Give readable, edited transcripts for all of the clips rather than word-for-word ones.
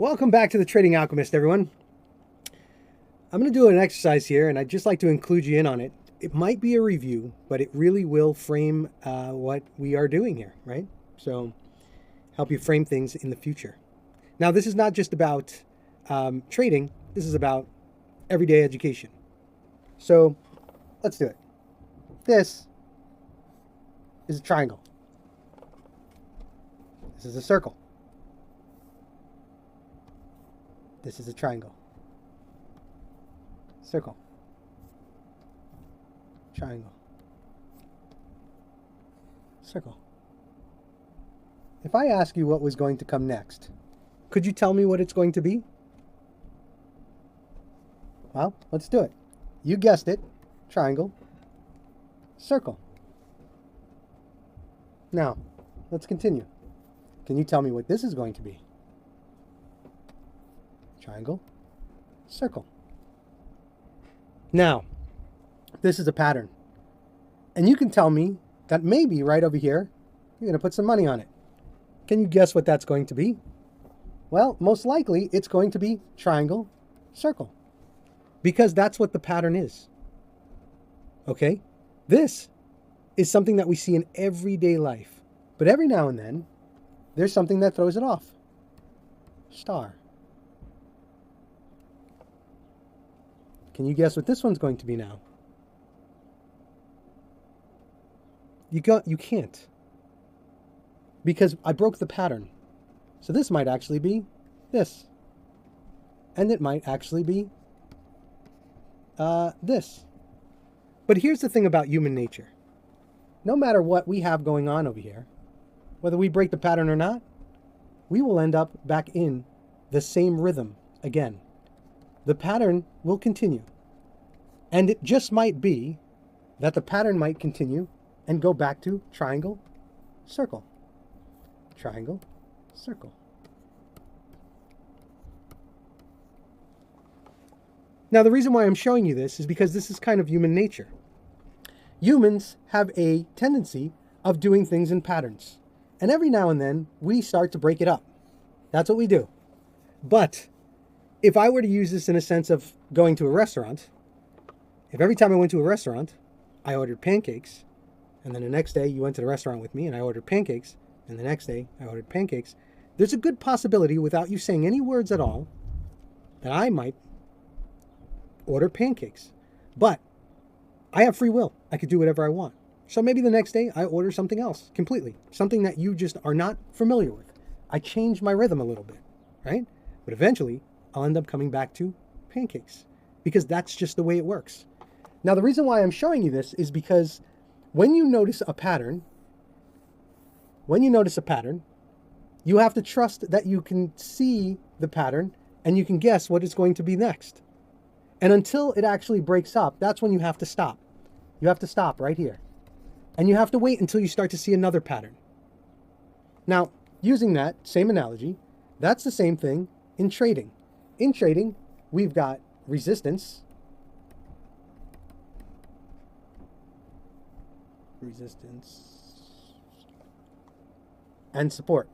Welcome back to the Trading Alchemist, everyone. I'm going to do an exercise here, and I'd just like to include you in on it. It might be a review, but it really will frame what we are doing here, right? So help you frame things in the future. Now, this is not just about trading. This is about everyday education. So let's do it. This is a triangle. This is a circle. This is a triangle. Circle. Triangle. Circle. If I ask you what was going to come next, could you tell me what it's going to be? Well, let's do it. You guessed it. Triangle. Circle. Now, let's continue. Can you tell me what this is going to be? Triangle, circle. Now, this is a pattern. And you can tell me that maybe right over here, you're going to put some money on it. Can you guess what that's going to be? Well, most likely it's going to be triangle, circle. Because that's what the pattern is. Okay? This is something that we see in everyday life. But every now and then, there's something that throws it off. Star. Can you guess what this one's going to be now? You can't. Because I broke the pattern. So this might actually be this. And it might actually be this. But here's the thing about human nature. No matter what we have going on over here, whether we break the pattern or not, we will end up back in the same rhythm again. The pattern will continue. And it just might be that the pattern might continue and go back to triangle, circle. Triangle, circle. Now, the reason why I'm showing you this is because this is kind of human nature. Humans have a tendency of doing things in patterns. And every now and then, we start to break it up. That's what we do. But if I were to use this in a sense of going to a restaurant, if every time I went to a restaurant, I ordered pancakes, and then the next day you went to the restaurant with me and I ordered pancakes, and the next day I ordered pancakes, there's a good possibility, without you saying any words at all, that I might order pancakes. But I have free will. I could do whatever I want. So maybe the next day I order something else completely, something that you just are not familiar with. I change my rhythm a little bit, right? But eventually, I'll end up coming back to pancakes because that's just the way it works. Now, the reason why I'm showing you this is because when you notice a pattern, you have to trust that you can see the pattern and you can guess what it's going to be next. And until it actually breaks up, that's when you have to stop. You have to stop right here. And you have to wait until you start to see another pattern. Now, using that same analogy, that's the same thing in trading. In trading, we've got resistance, and support.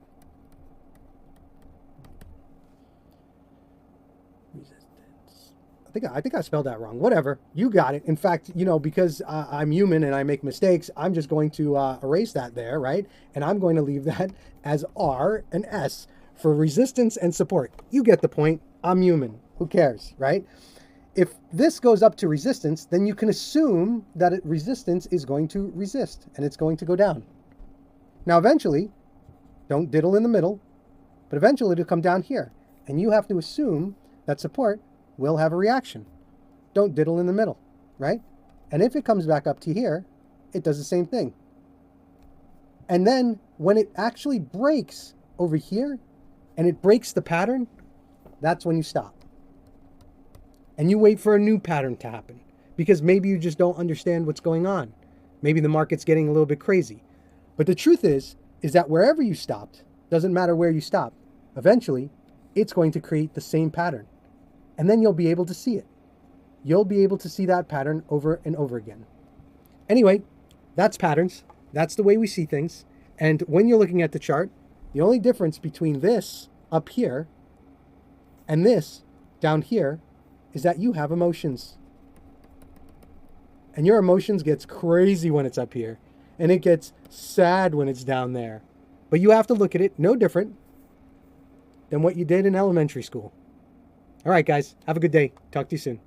I think I spelled that wrong. Whatever. You got it. In fact, because I'm human and I make mistakes, I'm just going to erase that there, right? And I'm going to leave that as R and S for resistance and support. You get the point. I'm human. Who cares, right? If this goes up to resistance, then you can assume that resistance is going to resist and it's going to go down. Now, eventually, don't diddle in the middle, but eventually it'll come down here. And you have to assume that support will have a reaction. Don't diddle in the middle, right? And if it comes back up to here, it does the same thing. And then when it actually breaks over here and it breaks the pattern, that's when you stop. And you wait for a new pattern to happen because maybe you just don't understand what's going on. Maybe the market's getting a little bit crazy. But the truth is that wherever you stopped, doesn't matter where you stop, eventually it's going to create the same pattern. And then you'll be able to see it. You'll be able to see that pattern over and over again. Anyway, that's patterns. That's the way we see things. And when you're looking at the chart, the only difference between this up here And this down here is that you have emotions. And your emotions gets crazy when it's up here. And it gets sad when it's down there. But you have to look at it no different than what you did in elementary school. All right, guys. Have a good day. Talk to you soon.